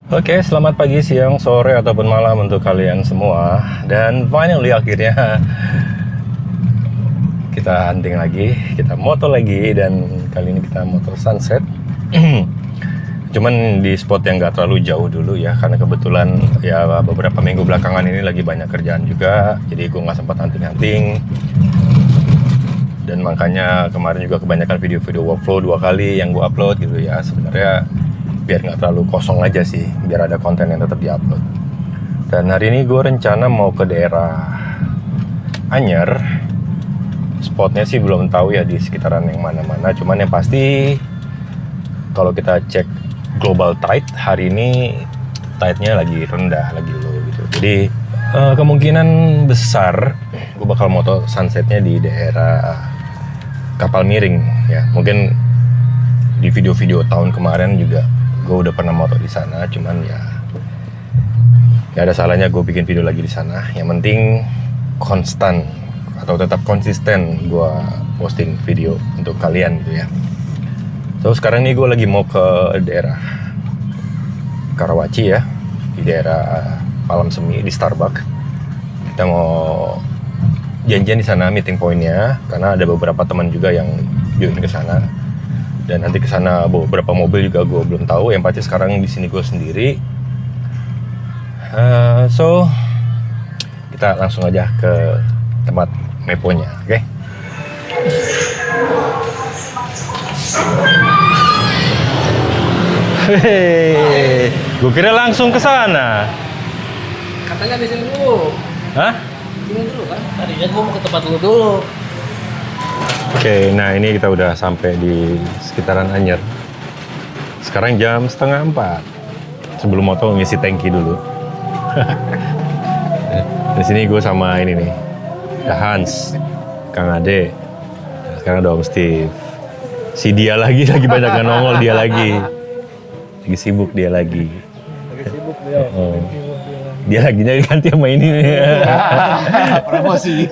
Oke, selamat pagi, siang, sore, ataupun malam untuk kalian semua. Dan finally akhirnya kita hunting lagi, kita moto lagi, dan kali ini kita moto sunset. Cuman di spot yang gak terlalu jauh dulu ya, karena kebetulan ya beberapa minggu belakangan ini lagi banyak kerjaan juga, jadi gue gak sempat hunting-hunting. Dan makanya kemarin juga kebanyakan video-video workflow 2 kali yang gue upload gitu ya. Sebenarnya biar nggak terlalu kosong aja sih, biar ada konten yang tetap diupload. Dan hari ini gue rencana mau ke daerah Anyer. Spotnya sih belum tahu ya di sekitaran yang mana-mana, cuman yang pasti kalau kita cek global tide hari ini, tide-nya lagi rendah, lagi low gitu. Jadi kemungkinan besar gue bakal moto sunsetnya di daerah Kapal Miring ya. Mungkin di video-video tahun kemarin juga gue udah pernah moto di sana, cuman ya gak ada salahnya gue bikin video lagi di sana. Yang penting konstan atau tetap konsisten gue posting video untuk kalian gitu ya. So sekarang nih gue lagi mau ke daerah Karawaci ya, di daerah Malam Semi di Starbucks. Kita mau janjian di sana meeting pointnya, karena ada beberapa teman juga yang join ke sana. Dan nanti ke sana beberapa mobil juga gue belum tahu. Yang pasti sekarang di sini gue sendiri. So kita langsung aja ke tempat meponya, oke? Hehehe, gue kira langsung ke sana. Katanya di sini dulu. Hah? Ini dulu kan? Tadinya gua mau ke tempat lu dulu. Oke, nah ini kita udah sampai di sekitaran Anyer. Sekarang jam 3:30. Sebelum moto ngisi tangki dulu. Di sini gue sama ini nih, ada Hans, Kang Ade. Nah, sekarang ada Om Steve. Si dia lagi banyak yang nongol, dia lagi sibuk dia lagi. Lagi sibuk dia. Oh. Dia laginya ganti sama ini nih. Promosi.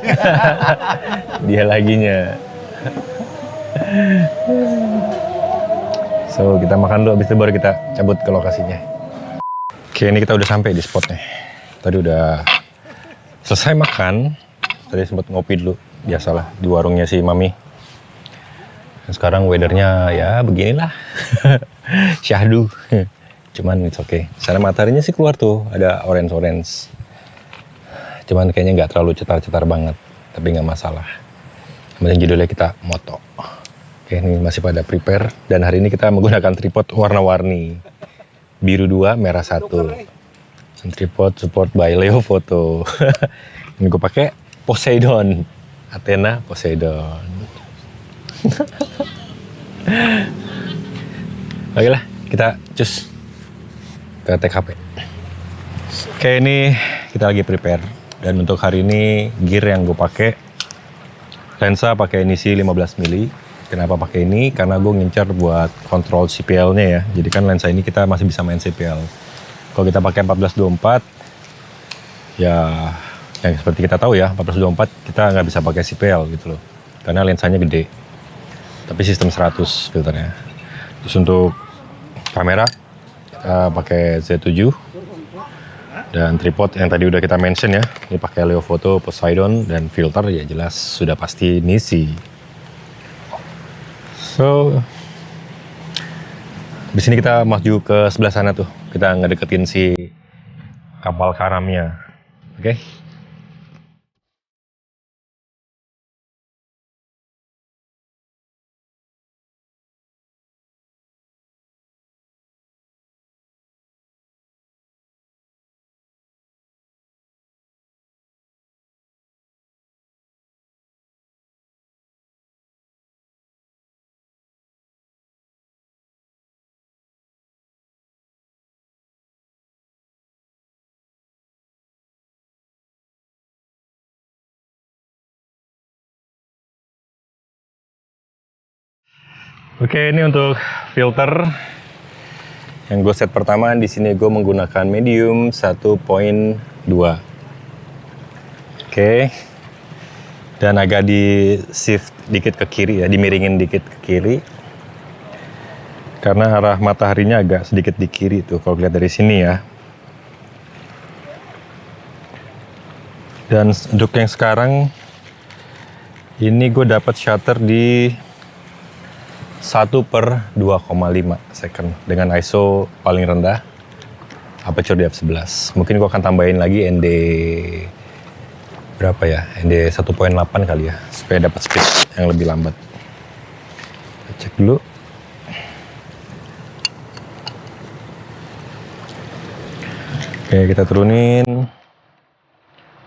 Dia laginya. So kita makan dulu, habis itu baru kita cabut ke lokasinya. Oke, ini kita udah sampai di spotnya. Tadi udah selesai makan. Tadi sempat ngopi dulu, biasalah di warungnya si Mami. Dan sekarang weathernya ya beginilah. Syahdu. Cuman it's okay. Sana mataharinya sih keluar tuh, ada orange. Cuman kayaknya nggak terlalu cetar-cetar banget, tapi nggak masalah. Yang penting judulnya kita moto. Oke, ini masih pada prepare. Dan hari ini kita menggunakan tripod warna-warni. Biru 2, merah 1. Dan tripod support by Leo Photo. Ini gue pakai Poseidon. Athena Poseidon. Oke lah, kita cus ke TKP. Oke, ini kita lagi prepare. Dan untuk hari ini gear yang gue pakai, lensa pakai Nisi 15 mili. Kenapa pakai ini? Karena gue ngincar buat kontrol CPL-nya ya. Jadi kan lensa ini kita masih bisa main CPL. Kalau kita pakai 1424, ya yang seperti kita tahu ya, 1424 kita nggak bisa pakai CPL gitu loh. Karena lensanya gede. Tapi sistem 100 filternya. Terus untuk kamera, kita pakai Z7. Dan tripod yang tadi udah kita mention ya, ini pakai Leo Photo Poseidon, dan filter ya jelas sudah pasti Nisi. So, di sini kita maju ke sebelah sana tuh, kita ngedeketin si kapal karamnya, oke? Oke, ini untuk filter yang gue set pertama. Di sini gue menggunakan medium 1.2. Oke, dan agak di shift dikit ke kiri ya, dimiringin dikit ke kiri. Karena arah mataharinya agak sedikit di kiri tuh kalau lihat dari sini ya. Dan untuk yang sekarang ini gue dapat shutter di 1/2,5 second dengan ISO paling rendah, aperture di f11. Mungkin gue akan tambahin lagi ND berapa ya, ND 1.8 kali ya, supaya dapat speed yang lebih lambat. Kita cek dulu. Oke, kita turunin.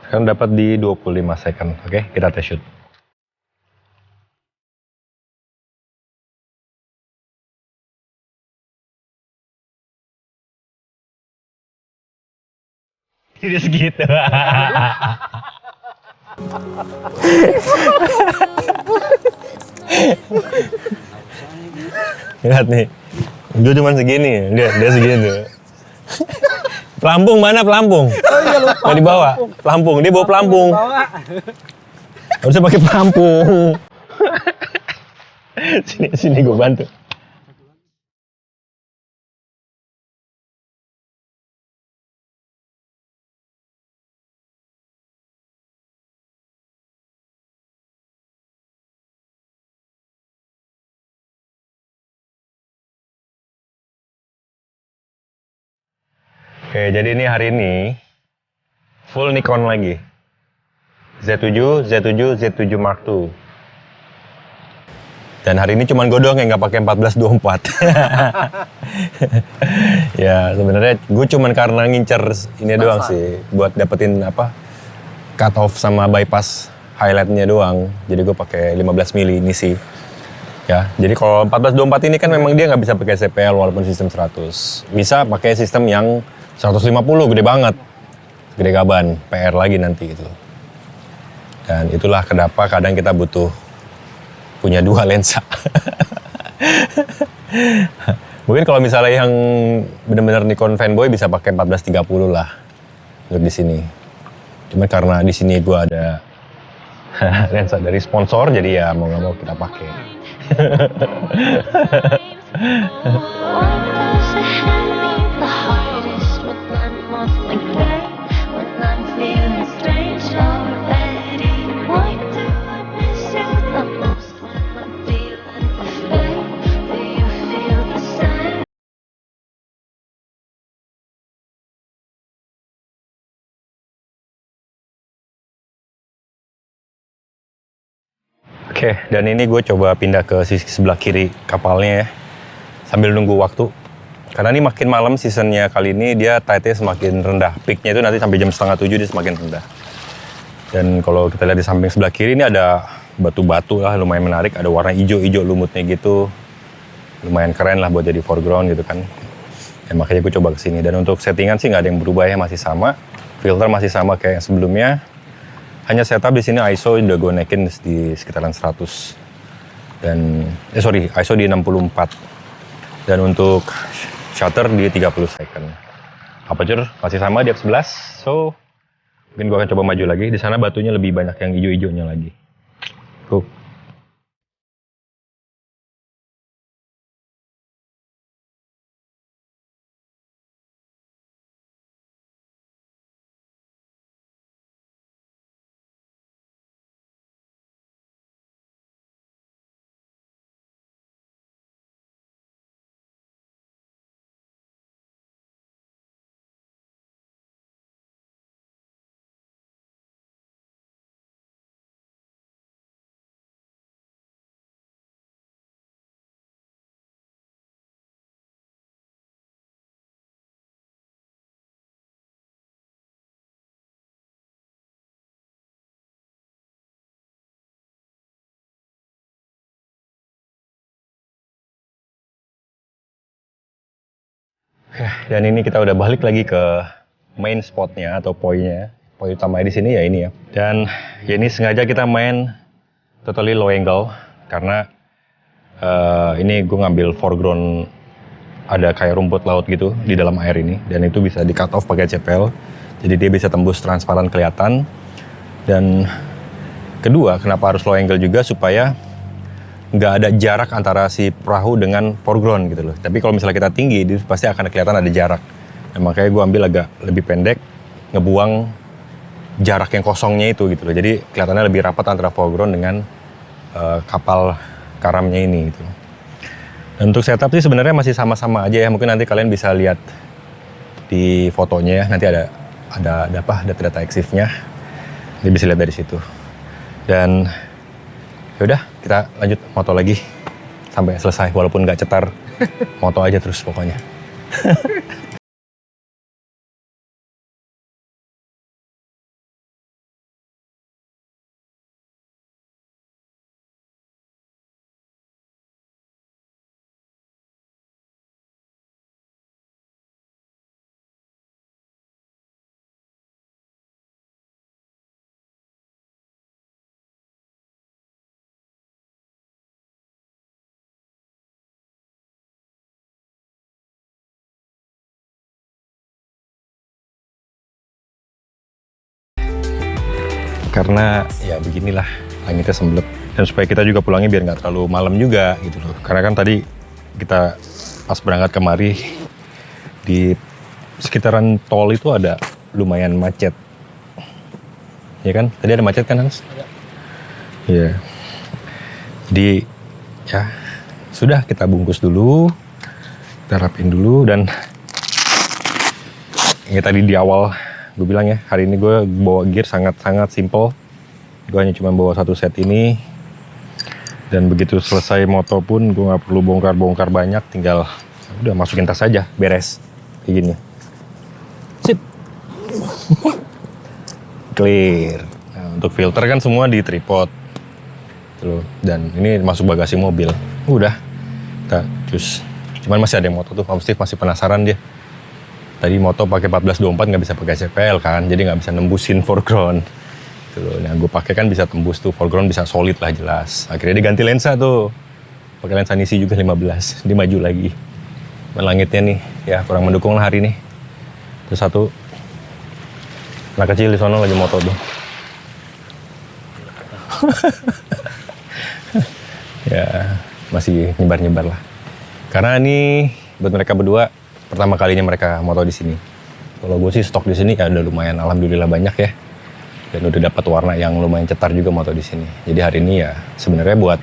Sekarang dapat di 25 second. Oke, kita test shoot. Tidak segitu. Lihat nih, gue cuma segini, dia segitu. Pelampung mana pelampung? Oh iya lupa. Nggak dibawa, pelampung, dia bawa pelampung. Harusnya pakai pelampung. Sini gue bantu. Oke, jadi ini hari ini full Nikon lagi. Z7, Z7, Z7 Mark II. Dan hari ini cuman gue doang yang nggak pakai 1424. Ya sebenarnya gue cuman karena ngincer ini doang sih, buat dapetin apa cut off sama bypass highlightnya doang. Jadi gue pakai 15 mili ini sih. Ya, jadi kalau 1424 ini kan memang dia nggak bisa pakai CPL walaupun sistem 100. Bisa pakai sistem yang 150, gede banget. Gede gaban, PR lagi nanti gitu. Dan itulah kenapa kadang kita butuh punya dua lensa. Mungkin kalau misalnya yang benar-benar Nikon fanboy bisa pakai 1430 lah untuk di sini. Cuma karena di sini gua ada lensa dari sponsor, jadi ya mau nggak mau kita pakai. Oke, dan ini gue coba pindah ke sisi sebelah kiri kapalnya ya, sambil nunggu waktu. Karena ini makin malam seasonnya kali ini, dia tide-nya semakin rendah. Peaknya itu nanti sampai jam 6:30 dia semakin rendah. Dan kalau kita lihat di samping sebelah kiri ini ada batu-batu lah, lumayan menarik. Ada warna hijau-hijau lumutnya gitu. Lumayan keren lah buat jadi foreground gitu kan. Dan makanya gue coba kesini. Dan untuk settingan sih nggak ada yang berubah ya, masih sama. Filter masih sama kayak yang sebelumnya. Hanya setup di sini ISO udah gue naikin di sekitaran 100. Dan ISO di 64. Dan untuk shutter di 30 second. Aperture masih sama di f11. So mungkin gue akan coba maju lagi. Di sana batunya lebih banyak yang hijau-hijaunya lagi. Tuh. Dan ini kita udah balik lagi ke main spotnya atau poinnya. Poin utamanya di sini ya ini ya. Dan ya ini sengaja kita main totally low angle karena ini gue ngambil foreground ada kayak rumput laut gitu di dalam air ini, dan itu bisa di cut off pakai CPL. Jadi dia bisa tembus transparan kelihatan. Dan kedua, kenapa harus low angle juga supaya nggak ada jarak antara si perahu dengan foreground gitu loh. Tapi kalau misalnya kita tinggi, pasti akan kelihatan ada jarak. Nah, makanya gue ambil agak lebih pendek, ngebuang jarak yang kosongnya itu gitu loh. Jadi kelihatannya lebih rapat antara foreground dengan kapal karamnya ini gitu. Dan untuk setup sih sebenarnya masih sama-sama aja ya. Mungkin nanti kalian bisa lihat di fotonya ya. Nanti ada data exif-nya. Jadi bisa lihat dari situ. Dan yaudah kita lanjut moto lagi sampai selesai walaupun nggak cetar. Moto aja terus pokoknya. Karena ya beginilah langitnya semblep, dan supaya kita juga pulangnya biar nggak terlalu malam juga gitu loh. Karena kan tadi kita pas berangkat kemari di sekitaran tol itu ada lumayan macet, ya kan? Tadi ada macet kan Hans? Iya. Jadi ya sudah, kita bungkus dulu, kita rapin dulu. Dan ini tadi di awal gue bilang ya, hari ini gue bawa gear sangat-sangat simple. Gue hanya cuma bawa satu set ini. Dan begitu selesai moto pun gue gak perlu bongkar-bongkar banyak. Tinggal udah masukin tas aja, beres. Kayak gini. Sip. Clear. Nah, untuk filter kan semua di tripod. Tuh, dan ini masuk bagasi mobil. Udah. Kita cus. Cuman masih ada yang moto tuh. Om Steve masih penasaran dia. Tadi moto pakai 1424 nggak bisa pakai CPL kan, jadi nggak bisa nembusin foreground. Tuh, nah gue pakai kan bisa tembus tuh, foreground bisa solid lah jelas. Akhirnya diganti lensa tuh, pakai lensa Nisi juga 15, dia maju lagi. Langitnya nih, ya kurang mendukung lah hari ini. Terus satu, anak kecil di sana lagi moto tuh. Ya masih nyebar-nyebar lah. Karena ini buat mereka berdua pertama kalinya mereka moto di sini. Kalau gue sih stok di sini ya udah lumayan, alhamdulillah banyak ya. Dan udah dapat warna yang lumayan cetar juga moto di sini. Jadi hari ini ya sebenarnya buat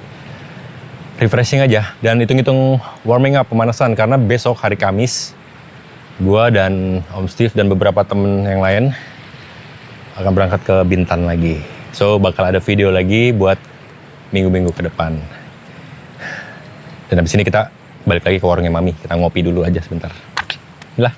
refreshing aja dan hitung-hitung warming up, pemanasan, karena besok hari Kamis gue dan Om Steve dan beberapa temen yang lain akan berangkat ke Bintan lagi. So bakal ada video lagi buat minggu-minggu ke depan. Dan habis ini kita balik lagi ke warungnya Mami, kita ngopi dulu aja sebentar. Lah.